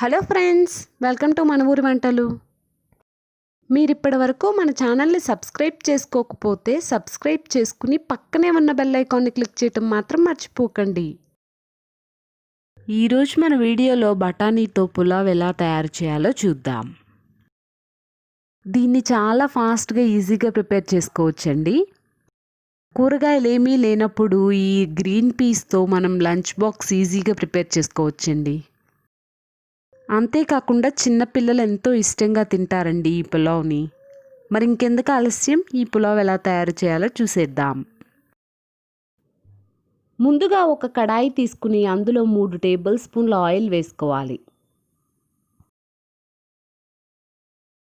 Hello friends, welcome to మన ఊరి వంటలు. మీరు ఇప్పటివరకు మన ఛానల్ని సబ్స్క్రైబ్ చేసుకోకపోతే సబ్స్క్రైబ్ చేసుకుని పక్కనే ఉన్న బెల్ ఐకాన్ని క్లిక్ చేయటం మాత్రం మర్చిపోకండి. ఈరోజు మన వీడియోలో బఠానీతో పులావ్ ఎలా తయారు చేయాలో చూద్దాం. దీన్ని చాలా ఫాస్ట్గా ఈజీగా ప్రిపేర్ చేసుకోవచ్చండి. కూరగాయలు ఏమీ లేనప్పుడు ఈ గ్రీన్ పీస్తో మనం లంచ్ బాక్స్ ఈజీగా ప్రిపేర్ చేసుకోవచ్చండి. అంతేకాకుండా చిన్నపిల్లలు ఎంతో ఇష్టంగా తింటారండి ఈ పులావ్ని. మరి ఇంకెందుకు ఆలస్యం, ఈ పులావ్ ఎలా తయారు చేయాలో చూసేద్దాం. ముందుగా ఒక కడాయి తీసుకుని అందులో 3 టేబుల్ స్పూన్ల ఆయిల్ వేసుకోవాలి.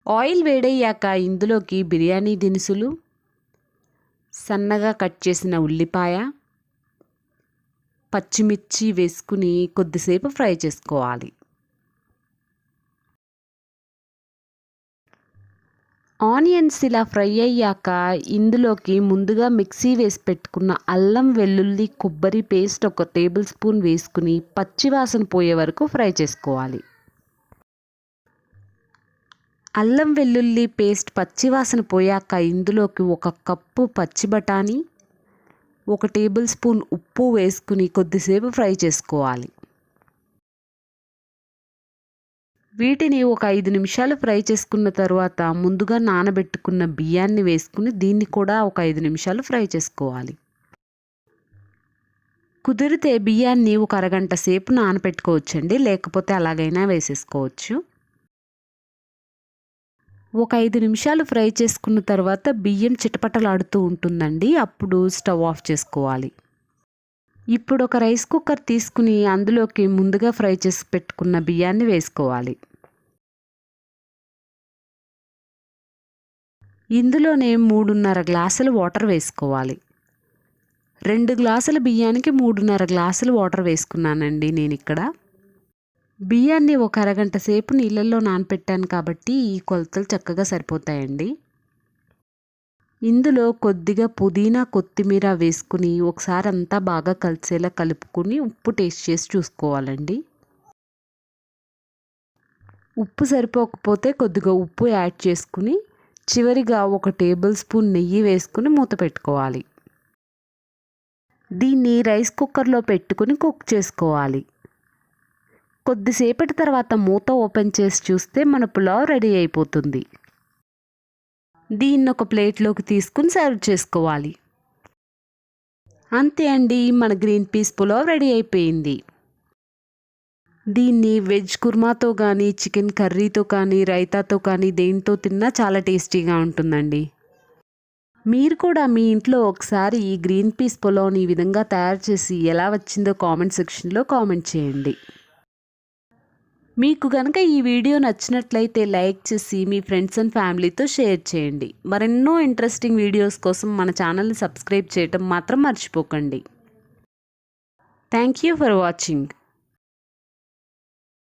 ఆయిల్ వేడయ్యాక ఇందులోకి బిర్యానీ దినుసులు, సన్నగా కట్ చేసిన ఉల్లిపాయ, పచ్చిమిర్చి వేసుకుని కొద్దిసేపు ఫ్రై చేసుకోవాలి. ఆనియన్స్ ఇలా ఫ్రై అయ్యాక ఇందులోకి ముందుగా మిక్సీ వేసి పెట్టుకున్న అల్లం వెల్లుల్లి కొబ్బరి పేస్ట్ 1 టేబుల్ స్పూన్ వేసుకుని పచ్చివాసన పోయే వరకు ఫ్రై చేసుకోవాలి. అల్లం వెల్లుల్లి పేస్ట్ పచ్చివాసన పోయాక ఇందులోకి 1 కప్పు పచ్చి బఠానీ, 1 టేబుల్ స్పూన్ ఉప్పు వేసుకుని కొద్దిసేపు ఫ్రై చేసుకోవాలి. వీటిని ఒక 5 నిమిషాలు ఫ్రై చేసుకున్న తర్వాత ముందుగా నానబెట్టుకున్న బియ్యాన్ని వేసుకుని దీన్ని కూడా ఒక 5 నిమిషాలు ఫ్రై చేసుకోవాలి. కుదిరితే బియ్యాన్ని ఒక అరగంట సేపు నానబెట్టుకోవచ్చండి, లేకపోతే అలాగైనా వేసేసుకోవచ్చు. ఒక 5 నిమిషాలు ఫ్రై చేసుకున్న తర్వాత బియ్యం చిటపటలాడుతూ ఉంటుందండి, అప్పుడు స్టవ్ ఆఫ్ చేసుకోవాలి. ఇప్పుడు ఒక రైస్ కుక్కర్ తీసుకుని అందులోకి ముందుగా ఫ్రై చేసి పెట్టుకున్న బియ్యాన్ని వేసుకోవాలి. ఇందులోనే 3.5 గ్లాసులు వాటర్ వేసుకోవాలి. 2 గ్లాసుల బియ్యానికి 3.5 గ్లాసులు వాటర్ వేసుకున్నానండి నేను ఇక్కడ. బియ్యాన్ని ఒక అరగంట సేపు నీళ్ళల్లో నానపెట్టాను కాబట్టి ఈ కొలతలు చక్కగా సరిపోతాయండి. ఇందులో కొద్దిగా పుదీనా కొత్తిమీర వేసుకుని ఒకసారి అంతా బాగా కలిసేలా కలుపుకుని ఉప్పు టేస్ట్ చేసి చూసుకోవాలండి. ఉప్పు సరిపోకపోతే కొద్దిగా ఉప్పు యాడ్ చేసుకుని చివరిగా 1 టేబుల్ స్పూన్ నెయ్యి వేసుకుని మూత పెట్టుకోవాలి. దీన్ని రైస్ కుక్కర్లో పెట్టుకుని కుక్ చేసుకోవాలి. కొద్దిసేపటి తర్వాత మూత ఓపెన్ చేసి చూస్తే మన పులావ్ రెడీ అయిపోతుంది. దీన్ని ఒక ప్లేట్లోకి తీసుకుని సర్వ్ చేసుకోవాలి. అంతే అండి, మన గ్రీన్ పీస్ పులావ్ రెడీ అయిపోయింది. దీన్ని వెజ్ కుర్మాతో కానీ, చికెన్ కర్రీతో కానీ, రైతాతో కానీ దేనితో తిన్నా చాలా టేస్టీగా ఉంటుందండి. మీరు కూడా మీ ఇంట్లో ఒకసారి ఈ గ్రీన్ పీస్ పులావ్ని ఈ విధంగా తయారు చేసి ఎలా వచ్చిందో కామెంట్ సెక్షన్లో కామెంట్ చేయండి. మీకు కనుక ఈ వీడియో నచ్చినట్లయితే లైక్ చేసి మీ ఫ్రెండ్స్ అండ్ ఫ్యామిలీతో షేర్ చేయండి. మరెన్నో ఇంట్రెస్టింగ్ వీడియోస్ కోసం మన ఛానల్ని సబ్స్క్రైబ్ చేయటం మాత్రం మర్చిపోకండి. Thank you for watching.